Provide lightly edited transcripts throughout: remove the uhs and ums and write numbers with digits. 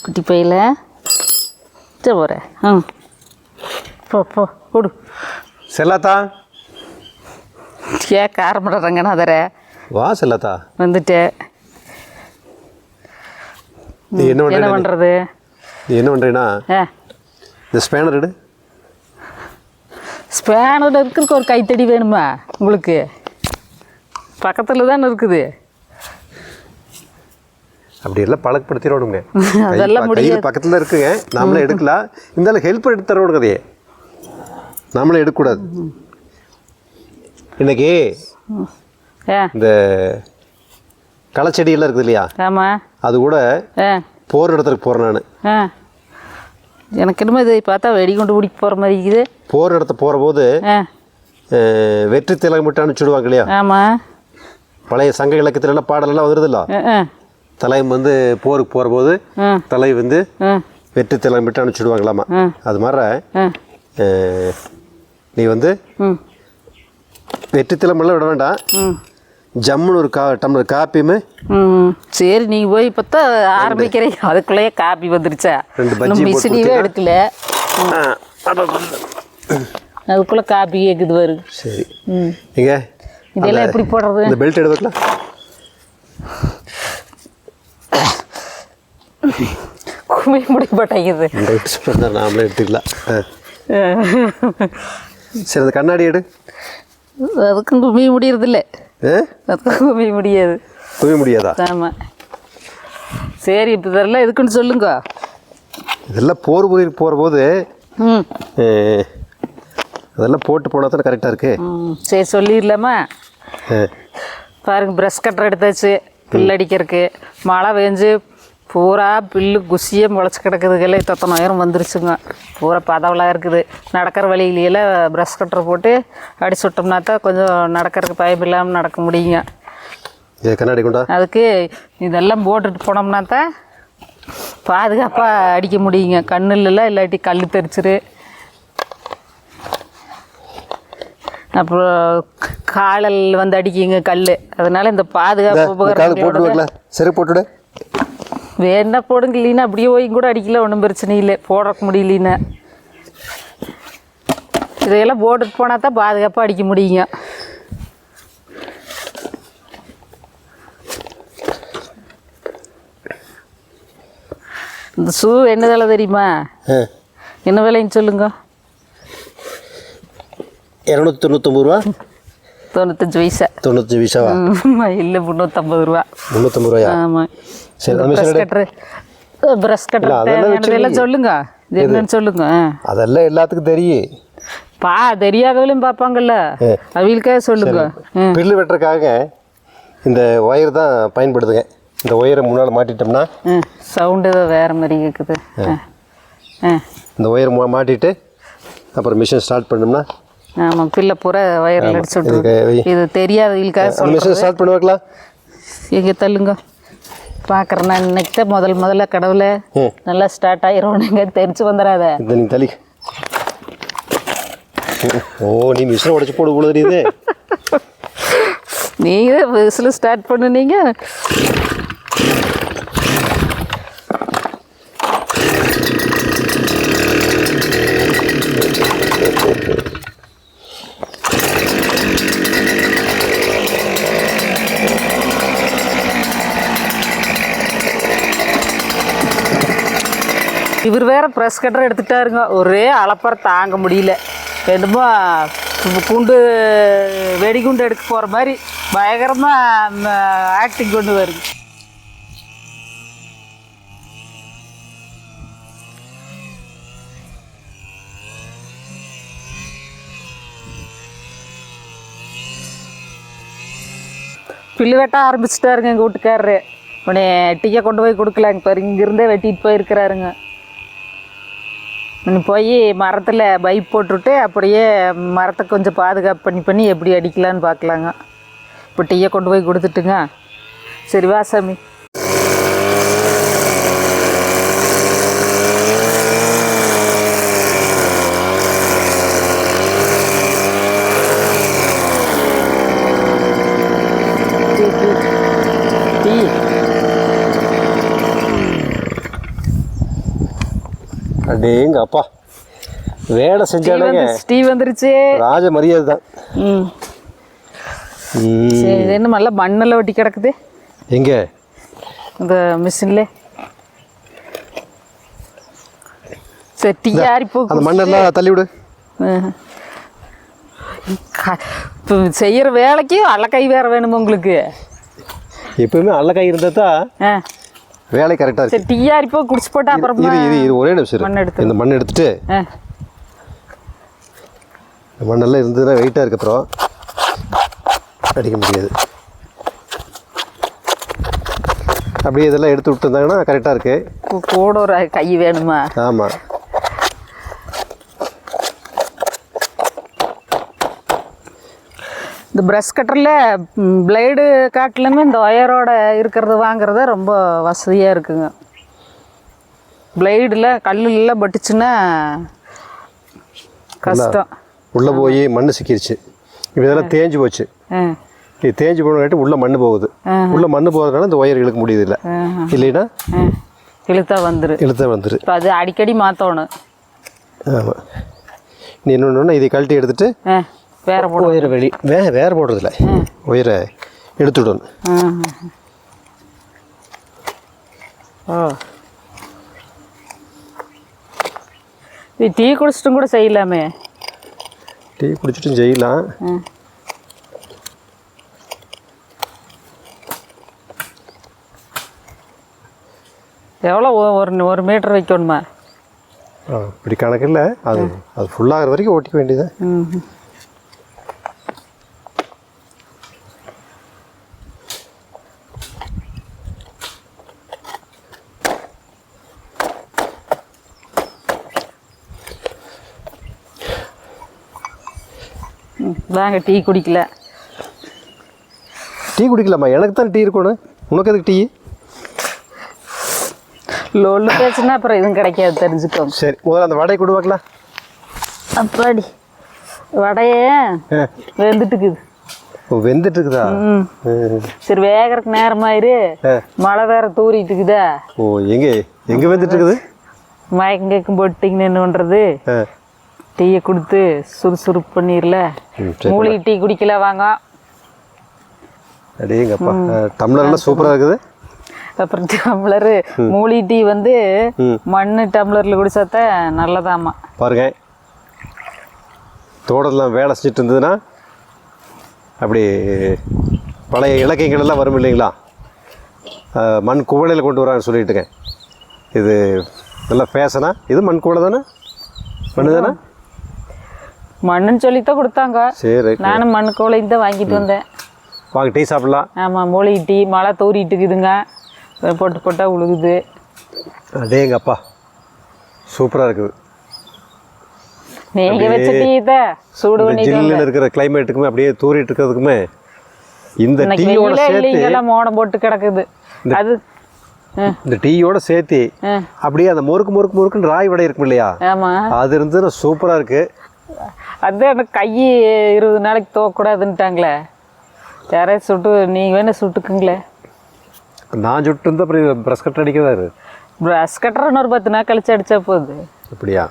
குட்டி பையில சரி போகிறேன். போ கொடு. செல்லாத்தா ஆரம்பிடுறேங்கண்ணா அதர வா செல்லாத்தா வந்துட்டேன். நீ என்ன பண்ணுறது? நீ என்ன பண்ணுறீன்னா இந்த ஸ்பேனர் எடு. ஸ்பேனர் இருக்கிறதுக்கு ஒரு கைத்தடி வேணுமா உங்களுக்கு? பக்கத்தில் தானே இருக்குது. அப்படி எல்லாம் பழக்கப்படுத்திடணுங்க. அதெல்லாம் முடியாது. பக்கத்தில் தான் இருக்குங்க, நாமளே எடுக்கலாம். இருந்தாலும் ஹெல்ப் எடுத்து தரணும் கதையே, நாமளே எடுக்கக்கூடாது. இன்னைக்கு இந்த களச்செடியெல்லாம் இருக்குது இல்லையா? ஆமாம். அது கூட போகிற இடத்துக்கு போகிறேன் நான். எனக்கு என்னமோ இதை பார்த்தா வெடி கொண்டு பிடிக்க போகிற மாதிரி இருக்குது. போகிற இடத்த போகிற போது வெற்றி திலகம் விட்டு அனுப்பிச்சுடுவாங்க இல்லையா? ஆமாம். பழைய சங்க இலக்கியத்துலலாம் பாடலெல்லாம் வந்துடுதுல்ல. தலைவன் வந்து போருக்கு போகிற போது தலை வந்து வெற்றி திலகம் விட்டு அனுப்பிச்சுடுவாங்களாமா. அது மாதிரி நீ வந்து வெற்றி திலமெல்லாம் விட வேண்டாம், ஜம்முன்னு ஒரு டம்ளர் காப்பியுமே. சரி நீங்கள் போய் பார்த்தா ஆரம்பிக்கிறேன், அதுக்குள்ளேயே காப்பி வந்துருச்சா? மிஷினியே எடுக்கல, அதுக்குள்ளே காப்பி கேட்குது வரும். சரி எங்க இதெல்லாம் எப்படி போடுறது? இந்த பெல்ட் எடுத்து வைக்கலாம். குமி முடிய மாட்டேங்குது. நாமளே எடுத்துக்கலாம். சரி அந்த கண்ணாடி எடு. அதுக்கும் குமி முடியறதில்ல. அதுக்கும் குமி முடியாது. குமி முடியாதா? ஆமாம். சரி இப்போ இதெல்லாம் எதுக்குன்னு சொல்லுங்க. இதெல்லாம் போர் புரிக்கு போகிற போது அதெல்லாம் போட்டு போனால் தானே கரெக்டாக இருக்கு. சரி சொல்லிடலாமா? பாருங்க, ப்ரஷ் கட்டர் எடுத்தாச்சு பில்லு அடிக்கிறதுக்கு. மழை பெஞ்சு பூரா பில்லு குசியே முளைச்சி கிடக்குதுக்கெல்லாம் 10,000 வந்துருச்சுங்க. பூரா பதவலாக இருக்குது. நடக்கிற வழியிலையெல்லாம் ப்ரஷ் கட்டரை போட்டு அடிச்சு விட்டோம்னா தான் கொஞ்சம் நடக்கிறதுக்கு பயம் இல்லாமல் நடக்க முடியுங்க. கண்ணாடி கொண்டா. அதுக்கு இதெல்லாம் போட்டுட்டு போனோம்னா தான் பாதுகாப்பாக அடிக்க முடியுங்க. கண்ணுலலாம் இல்லாட்டி கல் தெரிச்சிரு. அப்புறம் காலில் வந்து அடிக்குங்க கல். அதனால இந்த பாதுகாப்பு உபகரணம் சரி போட்டுடு. வேணா போடுங்க, இல்லைன்னா அப்படியே போய் கூட அடிக்கல, ஒன்றும் பிரச்சனை இல்லை. போட முடியலன்னா இதையெல்லாம் போட்டுட்டு போனால் தான் பாதுகாப்பாக அடிக்க முடியுங்க. இந்த ஷூ என்ன விலை தெரியுமா? என்ன விலைன்னு சொல்லுங்க. 299 ரூபா. 95 பைசா. 95 பைசாவா? இல்லை 350 ரூபா. 350 ரூபாயா? ஆமாம். ப்ரஷ் கட்டர் எல்லாம் சொல்லுங்க, இது என்னன்னு சொல்லுங்க. அதெல்லாம் எல்லாத்துக்கும் தெரியும். தெரியாதவளையும் பார்ப்பாங்கல்ல, அவங்களுக்காக சொல்லுங்க. பில்லு வெட்டுறதுக்காக இந்த ஒயர் தான் பயன்படுதுங்க. இந்த ஒயரை முன்னால் மாட்டிட்டோம்னா சவுண்டு வேறு மாதிரி கேட்குது. இந்த ஒயரை மாட்டிட்டு அப்புறம் மிஷின் ஸ்டார்ட் பண்ணோம்னா ஆமாம், பில்லை பூரா ஒயரில் அடிச்சு விட்டுருக்கு. இது தெரியாதவங்களுக்காக மிஷின் ஸ்டார்ட் பண்ணி வைக்கலாம். எங்கே தள்ளுங்க பார்க்குறேன். நான் இன்னைக்கு தான் முதல்ல கடவுளை நல்லா ஸ்டார்ட் ஆயிரும். நீங்கள் தெரிச்சு வந்துடாத. இந்த நீ தள்ளி. ஓ நீ மிஷினை உடச்சி போட கூட தெரியுது. நீங்கள் விசில் ஸ்டார்ட் பண்ணுனீங்க. இவர் வேற ப்ரெஸ் கட்டரை எடுத்துட்டாருங்க. ஒரே அளப்பறை தாங்க முடியல. என்னமோ குண்டு வெடிகுண்டு எடுக்க போகிற மாதிரி பயங்கரமாக ஆக்டிங் கொண்டு வருது. பில்லு வெட்ட ஆரம்பிச்சிட்டாருங்க எங்கள் வீட்டுக்காரரு. உடனே டீயை கொண்டு போய் கொடுக்கலாங்க பாரு, இங்கிருந்தே வெட்டிட்டு போயிருக்கிறாருங்க. போய் மரத்தில் பைப் போட்டுவிட்டு அப்படியே மரத்தை கொஞ்சம் பாதுகாப்பு பண்ணி எப்படி அடிக்கலான்னு பார்க்கலாங்க. இப்போ டீயை கொண்டு போய் கொடுத்துட்டுங்க. சரி வா சாமி. டீ அடேங்க அப்பா வேலை செஞ்சாலே டீ வந்துருச்சு. ராஜ மரியாதை தான். சரி இது என்ன நல்லா மண்ணில் ஒட்டி கிடக்குது எங்கே இந்த மிஷின்ல. சரி டீ ஆறி போக்கு அந்த மண்ணெல்லாம் தள்ளி விடு. இப்போ செய்கிற வேலைக்கு அல்லக்கை வேற வேணுமா உங்களுக்கு? எப்பவுமே அல்லக்கை இருந்தால் தான் வேலை கரெக்டாக இருக்கு. சரி டீ ஆறி போ குடிச்சு போட்டா அப்புறம் இது ஒரே நிமிஷம் மண் எடுத்து இந்த மண் எடுத்துட்டு மண்ணெல்லாம் இருந்ததுன்னா வெயிட்டாக இருக்கு அப்புறம் அடிக்க முடியாது. அப்படியே இதெல்லாம் எடுத்து விட்டுருந்தாங்கன்னா கரெக்டாக இருக்கு. கூட ஒரு கை வேணுமா? ஆமாம். இந்த ப்ரஷ் கட்டரில் பிளேடு காட்டிலுமே இந்த ஒயரோட இருக்கிறது வாங்குறது ரொம்ப வசதியாக இருக்குங்க. பிளேடில் கல்லுலாம் பட்டுச்சுன்னா கஷ்டம். உள்ளே போய் மண் சிக்கிருச்சு. இப்போ இதெல்லாம் தேஞ்சு போச்சு. இது தேஞ்சு போனங்காட்டி உள்ளே மண் போகுது. உள்ளே மண் போகிறதுனால இந்த ஒயர் இழுக்க முடியுது. இல்லை இல்லைன்னா இழுத்தா வந்துரு. இப்போ அது அடிக்கடி மாற்றணும். ஆமாம். நீ இன்னொன்று இதை கழட்டி எடுத்துட்டு வேற போட ஒயரை வேறு போடுறதில்ல ஒயரை எடுத்து விடணும். டீ குடிச்சிட்டும் கூட செய்யலாமே. டீ குடிச்சிட்டும் செய்யலாம். எவ்வளோ ஒரு மீட்டர் வைக்கணுமா? இப்படி கணக்கு இல்லை. அது ஃபுல்லாகிற வரைக்கும் ஓட்டிக்க வேண்டியது. வாங்க டீ குடிக்கல. டீ குடிக்கலாமா? எனக்கு தான் டீ இருக்கணும். உனக்கு எதுக்கு டீ? லோல்லு பேசுனா அப்புறம் எதுவும் கிடைக்காது தெரிஞ்சுக்கோங்க. சரி முதல்ல அந்த வடையை கொடு பார்க்கலாம். அப்பாடி வடையே வெந்துட்டுக்குது. வெந்துட்டு இருக்குதா? சரி வேகறதுக்கு நேரமாயிரு. மழை வேற தூரிட்டு இருக்குதா? ஓ எங்கே வெந்துட்டு இருக்குது? மயக்கம் கேட்கும் போட்டிங்கன்னு என்ன பண்ணுறது? டீயை கொடுத்து சுறுசுறுப்பு பண்ணிடல. மூலிகை டீ குடிக்கல வாங்க. அடேங்கப்பா டம்ளர்லாம் சூப்பராக இருக்குது. அப்புறம் டம்ளரு மூலிகை டீ வந்து மண் டம்ளரில் குடிச்சாத்த நல்லதாம்மா. பாருங்க தோட்டத்தில் வேலை செஞ்சுட்டு இருந்ததுன்னா அப்படி பழைய இலக்கியங்கள் எல்லாம் வரும் இல்லைங்களா? மண் குவளையில் கொண்டு வரான்னு சொல்லிட்டுங்க. இது நல்லா ஃபேஷனா? இது மண் குவளை தானே? மண்ணு தானே? மண்ணுன்னு சொல்லித்தான் கொடுத்தாங்க. சரி நானும் மண் குவளையும் தான் வாங்கிட்டு வந்தேன். வாங்க டீ சாப்பிடலாம். ஆமாம் மூலிகை டீ. மழை தூரிட்டு இருக்குதுங்க. போட்டு போட்டால் உழுகுது. அடேங்கப்பா சூப்பராக இருக்குது. நீங்கள் வச்ச டீ தான் சூடு பண்ணி ஜில்லுன்னு இருக்கிற கிளைமேட்டுக்குமே அப்படியே தூரிட்டு இருக்கிறதுக்குமே இந்த டீயோட சேர்த்து மோடம் போட்டு கிடக்குது. அது இந்த டீயோட சேர்த்து அப்படியே அந்த முறுக்குன்னு ராய் வடை இருக்கும் இல்லையா? ஆமாம் அது இருந்ததுன்னா சூப்பராக இருக்குது. அதுதான் எனக்கு கை 20 நாளைக்கு தோக்கூடாதுன்ட்டாங்களே. யாரையும் சுட்டு நீங்கள் வேணா சுட்டுக்குங்களே. நான் சுட்டு இருந்தால் அப்புறம் ப்ரஷ் கட்டர் அடிக்கதாரு. ப்ரஷ் கட்டர் இன்னொரு 10 நாள் கழிச்சு அடித்தா போகுது. அப்படியா?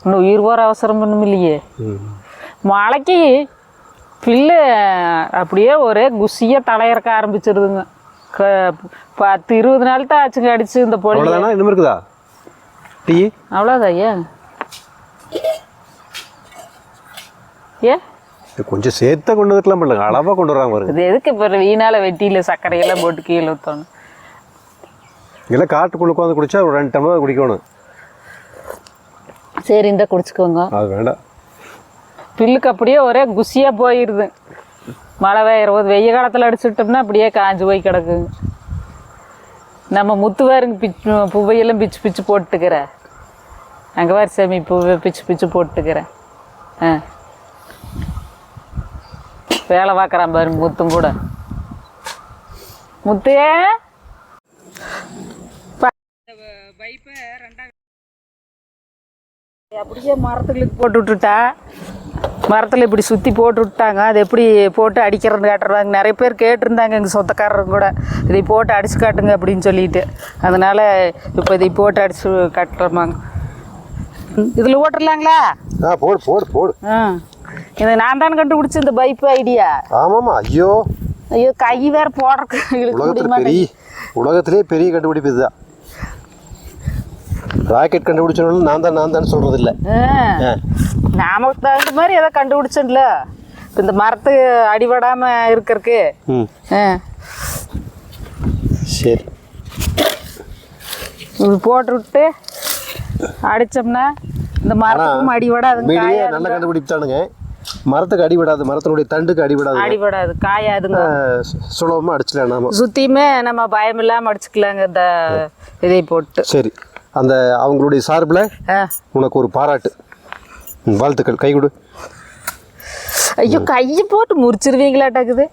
இன்னும் உயிர் போகிற அவசரம் ஒன்றும் இல்லையே. மழைக்கு பில்லு அப்படியே ஒரே குசியாக தலையிறக்க ஆரம்பிச்சிருதுங்க. 10-20 நாள் தான் ஆச்சுங்க அடிச்சு இந்த பொழு. இன்னும் இருக்குதா டீ? அவ்வளோதான். ஏன் கொஞ்சம் சேர்த்த கொண்டு வந்துக்கலாம் பண்ணுங்க. அளவாக கொண்டு வராங்க பாருங்க. இது எதுக்கு இப்போ வீணால் வெட்டியில் சர்க்கரையெல்லாம் போட்டு கீழே ஊற்றணும்? இதெல்லாம் காட்டுக்குள்ள உட்காந்து குடிச்சா ஒரு 2 டம்ளர் குடிக்கணும். சரி இந்த குடிச்சுக்கோங்க. அது வேண்டாம். பில்லுக்கு அப்படியே ஒரே குசியாக போயிடுது. மழை பெய்யறது வெய்ய காலத்தில் அடிச்சுட்டோம்னா அப்படியே காஞ்சி போய் கிடக்குங்க. நம்ம முத்து வேறுங்க பூவையெல்லாம் பிச்சு போட்டுக்கிறேன். அங்கே வேறு சாமி பூவை பிச்சு போட்டுக்கிறேன். வேலை பார்க்குறான் பாருங்க முத்தும் கூட. முத்தையே அப்படியே மரத்துகளுக்கு போட்டு விட்டுட்டா. மரத்தில் இப்படி சுற்றி போட்டு விட்டாங்க. அது எப்படி போட்டு அடிக்கிறதுன்னு காட்டுறாங்க. நிறைய பேர் கேட்டிருந்தாங்க எங்கள் சொந்தக்காரங்க கூட, இதை போட்டு அடித்து காட்டுங்க அப்படின்னு சொல்லிட்டு. அதனால் இப்போ இதை போட்டு அடித்து காட்டுறோமாங்க. இதில் ஓட்டுடலாங்களா? போடு போடு போடு. இதை நான் தான் கண்டுபிடிச்ச இந்த பைப் ஐடியா. ஆமாம்மா. ஐயோ ஐயோ, கை வேற போடுறதுக்கு உலகத்திலே பெரிய கண்டுபிடிப்பு இதுதான். ராக்கெட் கண்டுபிடிச்சவங்களும் நான் தான் சொல்றது இல்லை. நாம தகுந்த மாதிரி ஏதோ கண்டுபிடிச்சோம்ல. இந்த மரத்து அடிபடாம இருக்கிறதுக்கு. சரி, இப்படி போட்டு விட்டு அடிச்சோம்னா இந்த மரத்துக்கும் அடிபடாதுங்க. நல்ல கண்டுபிடித்தானுங்க. மரத்துக்கு அடிபடாது, மரத்தினுடைய தண்டுக்கு அடிபடாது, காயாதுங்க. சுலபமாக அடிச்சிடலாம். நாம சுத்தியுமே நம்ம பயம் இல்லாமல் அடிச்சுக்கலாங்க இந்த இதை போட்டு. சரி, அந்த அவங்களுடைய சார்பில் உனக்கு ஒரு பாராட்டு, வாழ்த்துக்கள். கை கொடு. ஐயோ, கையை போட்டு முறிச்சிருவீங்களாட்டாக்குது.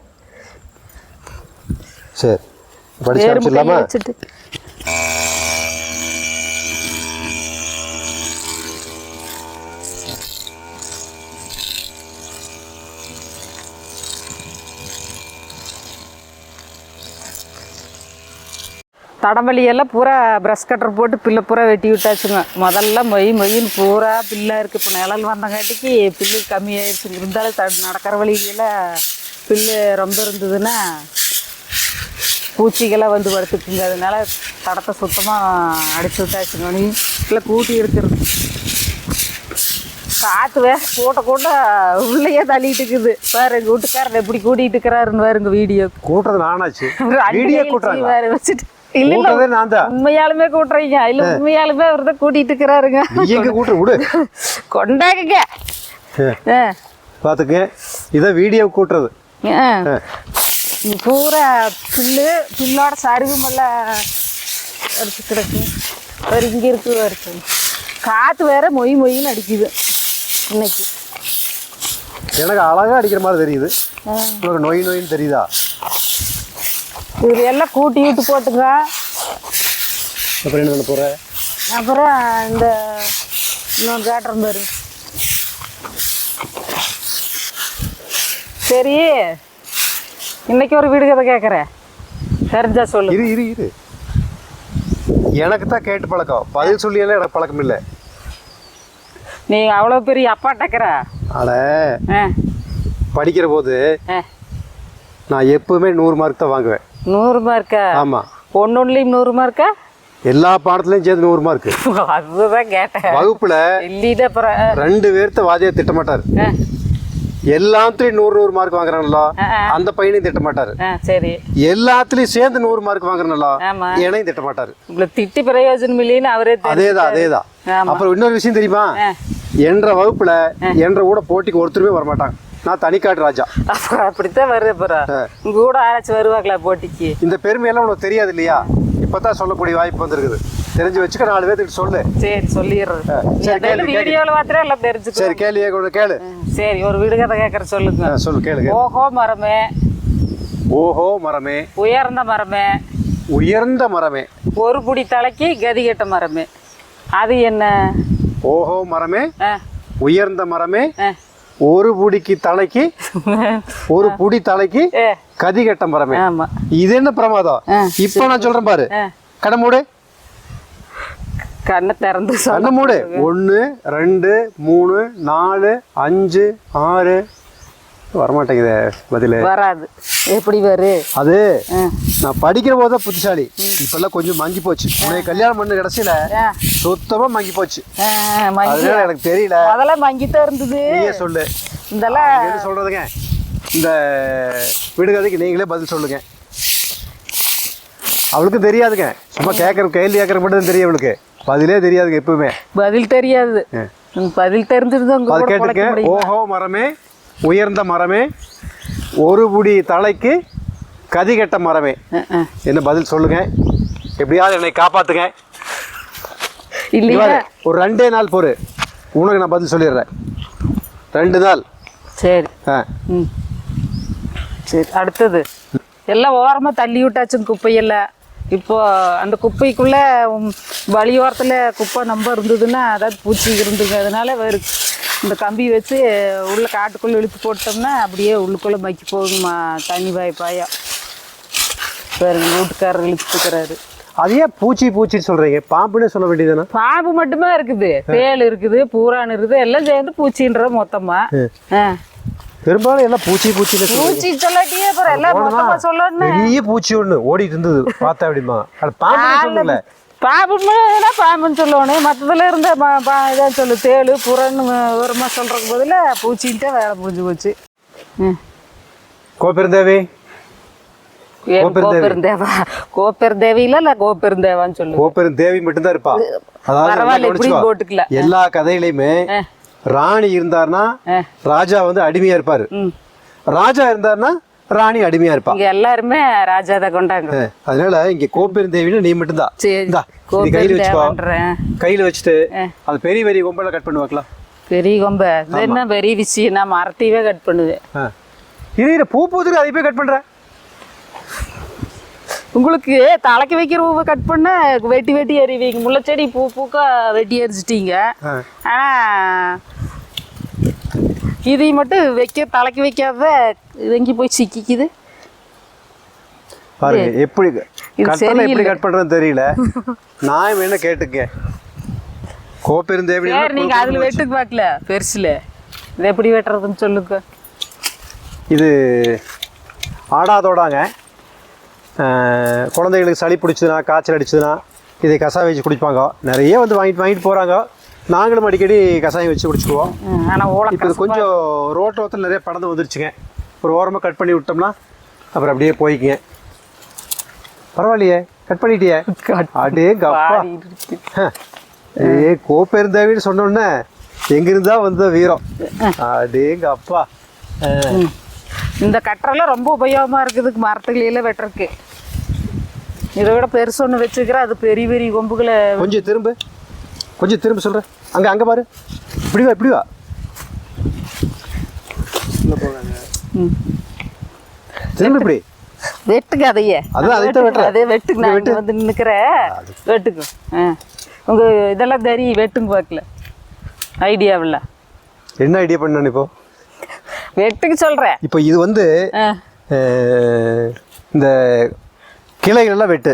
சரி, படிச்சு வச்சிடலாமா? வச்சுட்டு தடம்பலியெல்லாம் பூரா ப்ரஷ் கட்டர் போட்டு பில்லை பூரா வெட்டி விட்டாச்சுங்க. முதல்ல மொயின்னு பூரா பில்லாக இருக்குது. இப்போ நிழல் வந்தங்காட்டிக்கு பில்லு கம்மியாயிடுச்சுங்க. இருந்தாலும் நடக்கிற வழியிலெல்லாம் பில்லு ரொம்ப இருந்ததுன்னா பூச்சிகளாக வந்து படுத்துக்குங்க. அதனால தடத்தை சுத்தமாக அடிச்சு விட்டாச்சுங்க. நீ இல்லை கூட்டி இருக்கிறது காற்று கூட்ட உள்ளேயே தள்ளிட்டு இருக்குது. பாரு எங்கள் வீட்டுக்காரர் எப்படி கூட்டிகிட்டு இருக்கிறாருன்னு பாருங்க. வீடியோ கூட்டுறது நானாச்சு. வீடியோ கூட்டுறாங்க வேறு வச்சுட்டு. உண்மையாலுமே கூட்டுறீங்க. இல்ல உண்மையாலுமே அவர் தான் கூட்டிட்டு இருக்கிறாருங்க. கொண்டாங்க பாத்துக்க. இதான் வீடியோ கூட்டுறது. பூரா பில்லோட சரிவுமெல்லாம் அடிச்சு கிடக்கு. வேறு இங்கே இருக்கு. காற்று வேற மொயின்னு அடிக்குது இன்னைக்கு. எனக்கு அழகா அடிக்கிற மாதிரி தெரியுது. உனக்கு நோயின்னு தெரியுதா? இது எல்லாம் கூட்டி விட்டு போட்டுங்க. அப்புறம் என்ன பண்ண போற? அப்புறம் இந்த இன்னொன்று காட்டுறேன் பாரு. சரி, இன்னைக்கு ஒரு வீடு கதை கேட்குறேன். தெரிஞ்சா சொல்லு. இரு எனக்கு தான் கேட்டு பழக்கம். பதில் சொல்லியெல்லாம் எனக்கு பழக்கம் இல்லை. நீ அவ்வளோ பெரிய அப்பா டக்கிற. படிக்கிற போது நான் எப்பவுமே 100 மார்க் தான் வாங்குவேன். 100 மார்க்கா? ஆமாம். ஒன்றுலையும் 100 மார்க்கா? எல்லா பாடத்துலையும் சேர்ந்து 100 மார்க். அதுதான் கேட்டேன். வகுப்புல 2 பேர்த்த வாதியார் திட்ட மாட்டார். எல்லாத்துலயும் 100 மார்க் வாங்குறானല്ലോ அந்த பையனையும் திட்ட மாட்டாரு. சரி, எல்லாத்துலயும் சேர்ந்து 100 மார்க் வாங்குறானല്ലോ என்னையும் திட்ட மாட்டாரு. திட்டி பிரயோஜனம் இல்லைன்னு அவரே. அதேதான். அப்புறம் இன்னொரு விஷயம் தெரியுமா? என்ற வகுப்புல என்ற கூட போட்டிக்கு ஒருத்தருமே வரமாட்டாங்க. நான் தனிக்காட்டு ராஜா. அப்படித்தான் வருது. உங்க கூட ஆராய்ச்சி வருவாங்களா போட்டிக்கு? இந்த பெருமையெல்லாம் உனக்கு தெரியாது இல்லையா? இப்பதான் சொல்லக்கூடிய வாய்ப்பு வந்திருக்குது. தெரிஞ்சு வச்சுக்க, 4 பேருக்கு சொல்லு. சரி, சொல்லிடுறேன். வீடியோல மாத்திரம் எல்லாம் தெரிஞ்சுக்க. சரி, கேளு. சரி, ஒரு வீடு கதை கேட்கற சொல்லுங்க. சொல்லு, கேளு. ஓஹோ மரமே உயர்ந்த மரமே ஒரு புடி தலைக்கு கதி கெட்ட மரமே. அது என்ன? ஓஹோ மரமே உயர்ந்த மரமே ஒரு புடிக்கு தலைக்கு ஒரு புடி தலைக்கு கதி கெட்ட மரமே. இது என்ன பிரமாதம்? இப்ப நான் சொல்றேன் பாரு. கண்ண மூடு. கண்ணை திறந்து கண்ண மூடு. 1 2 3 4 5 6 வரமாட்டேங்குது. பதில் வராது. எப்படி வரு? அது நான் படிக்கிற போது தான் புத்திசாலி. இப்பெல்லாம் கொஞ்சம் மங்கி போச்சு. உன்னை கல்யாணம் பண்ண கடைசியில சுத்தமா மங்கி போச்சு. அதனால எனக்கு தெரியல. அதெல்லாம் மங்கித்தான் இருந்தது. நீயே சொல்லு. இதெல்லாம் சொல்றதுங்க. இந்த விடுகதைக்கு நீங்களே பதில் சொல்லுங்க. அவளுக்கு தெரியாதுங்க. சும்மா கேள்வி கேட்கற மட்டும் தெரியும். அவளுக்கு பதிலே தெரியாதுங்க. எப்பவுமே பதில் தெரியாது. பதில் தெரிஞ்சிருந்தோம். கேட்டுக்க. ஓஹோ மரமே உயர்ந்த மரமே ஒரு புடி தலைக்கு கதி கெட்ட மரமே. என்ன பதில் சொல்லுங்க. எப்படியாவது என்னை காப்பாத்துங்க. இல்லையா? ஒரு 2 நாள் பொறு. உனக்கு நான் பதில் சொல்லிடுறேன். 2 நாள். சரி. சரி, அடுத்தது எல்லாம் ஓரமாக தள்ளி விட்டாச்சுங்க குப்பையெல்லாம். இப்போ அந்த குப்பைக்குள்ளே வழியோரத்தில் குப்பை நம்ப இருந்ததுன்னா அதாவது பூச்சி இருந்துங்க. அதனால இந்த கம்பி வச்சு உள்ள காட்டுக்குள்ளே இழுத்து போட்டோம்னா அப்படியே உள்ளுக்குள்ளே மக்கி போகுங்கம்மா. தண்ணி பாயா வேறு வீட்டுக்காரர் இழுத்துக்கிறாரு. அது ஏன் பூச்சின்னு சொல்றீங்க? பாம்புன்னு சொல்ல வேண்டியதுதானே? பாம்பு மட்டுமே இருக்குது, தேள் இருக்குது, பூரான் இருக்குது, எல்லாம் சேர்ந்து பூச்சின்ற மொத்தமா. பெரும்பாலும் எல்லாம் பூச்சி பூச்சி சொல்லாட்டியே அப்புறம் எல்லாம் மொத்தமா சொல்லணும். பெரிய பூச்சி ஒண்ணு ஓடிட்டு இருந்தது பார்த்தா அப்படிமா. அது பாம்பு சொல்லல. பாம்புன்னா பாம்புன்னு சொல்லணும். மற்றதுல இருந்த இதான் சொல்லு, தேள் புறன்னு விவரமா சொல்றதுக்கு பதில பூச்சின்ட்டே வேலை முடிஞ்சு போச்சு. கோப்பெருந்தேவி கோப்பெருந்தேவியில இல்ல கோப்பெருந்தேவான்னு சொல்லு. கோப்பெருந்தேவி மட்டும்தான் இருப்பா. பரவாயில்ல, இப்படி போட்டுக்கல. எல்லா கதையிலையுமே ராணி இருந்தாருன்னா ராஜா வந்து அடிமையா இருப்பாரு, ராஜா இருந்தாருன்னா ராணி அடிமையா இருப்பா. இங்க எல்லாருமே ராஜா தான் கொண்டாங்க. அதனால இங்க கோப்பெருந்தேவின்னு நீ மட்டும்தான். கையில வச்சுக்கோ, கையில வச்சுட்டு அது பெரிய பெரிய கொம்பெல்லாம் கட் பண்ணுவாங்களா? பெரிய கொம்பை என்ன பெரிய விஷயம், நான் மரத்தையவே கட் பண்ணுவேன். இது பூ பூத்துக்கு அதை போய் கட் பண்றேன். உங்களுக்கு தலைக்கு வைக்கிற பூவை கட் பண்ண வெட்டி வெட்டி எறிவீங்க. முல்லைச்செடி பூ பூக்க வெட்டி எரிச்சிட்டீங்க. ஆனா இதை மட்டும் தலைக்கு வைக்காத எங்கி போய் சிக்கிக்குது பாருங்க. எப்படி கட் பண்றேன்னு தெரியல. நான் வேணா கேட்டுக்க. கோப்பெருந்தேவி நீங்க அதுல வெட்டுக்கு பார்க்கல, பெருசுல இது எப்படி வெட்டுறதுன்னு சொல்லுங்க. இது ஆடாதோடாங்க. குழந்தைகளுக்கு சளி பிடிச்சதுன்னா, காய்ச்சல் அடிச்சதுன்னா இதை கஷாயம் வச்சு குடிப்பாங்க. நிறைய வந்து வாங்கிட்டு போகிறாங்க. நாங்களும் அடிக்கடி கஷாயம் வச்சு குடிச்சுக்குவோம். ஆனால் இப்போ கொஞ்சம் ரோட்டோரத்தில் நிறைய படந்து வந்துருச்சுங்க. ஒரு ஓரமாக கட் பண்ணி விட்டோம்னா அப்புறம் அப்படியே போய்க்குங்க. பரவாயில்லையே, கட் பண்ணிட்டியே. அடே கப்பா, கோப்பெருந்தேவின்னு சொன்னோன்னே எங்கிருந்தா வந்த வீரம். அடே கப்பா. இந்த கட்டரெல்லாம் ரொம்ப உபயோகமா இருக்குது மரத்துகளில வெட்டுறதுக்கு. இதை விட பெருசு ஒன்று வச்சுக்கிறேன், அது பெரிய பெரிய கொம்புகளை. கொஞ்சம் திரும்ப சொல்கிறேன். அங்கே பாரு, இப்படி வா. திரும்ப இப்படி வெட்டுக்கு அதையே. அதே வெட்டுக்கு நான் வந்து நிற்கிறேன். வெட்டுக்கு உங்க இதெல்லாம் தெரியும். வெட்டுங்க பார்க்கல ஐடியாவில். என்ன ஐடியா பண்ண இப்போ? வெட்டுக்கு சொல்கிறேன். இப்போ இது வந்து இந்த கிளைகளெல்லாம் வெட்டு.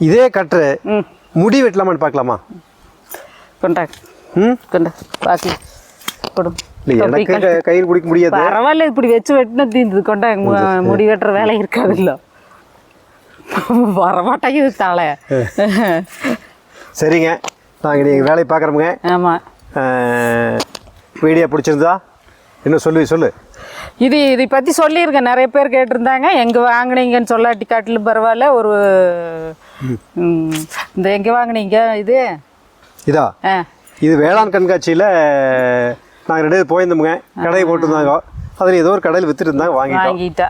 இதே கட்டுற முடி வெட்டலாமான்னு பார்க்கலாமா? கொண்டா பார்க்கலாம். கொடு. எனக்கு கையில் பிடிக்க முடியாது. பரவாயில்ல, இப்படி வச்சு வெட்டினா தீர்ந்தது. கொண்டாங்க, முடி வெட்டுற வேலை இருக்காது. இல்லை வரமாட்டாங்க தலை. சரிங்க, நாங்கள் நீங்கள் வேலையை பார்க்குறோமுங்க. ஆமாம். வீடியோ பிடிச்சிருந்தா இன்னும் சொல்லு. இதை பற்றி சொல்லியிருக்கேன். நிறைய பேர் கேட்டிருந்தாங்க, எங்கே வாங்கினீங்கன்னு சொல்லாட்டி காட்டிலும் பரவாயில்ல. ஒரு இந்த எங்கே வாங்கினீங்க இதா? இது வேளாண் கண்காட்சியில் நாங்கள் 2 பேர் போயிருந்தோமுங்க. கடையை போட்டுருந்தாங்க. அதில் ஏதோ ஒரு கடையில் விற்றுட்டு இருந்தாங்க, வாங்கிட்டா.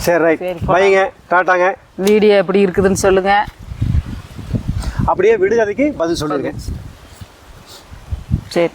சரி, ரைட், பையங்க, டாட்டாங்க. வீடியோ எப்படி இருக்குதுன்னு சொல்லுங்கள். அப்படியே விடுதலைக்கு பதில் சொல்லியிருக்கேன். சரி.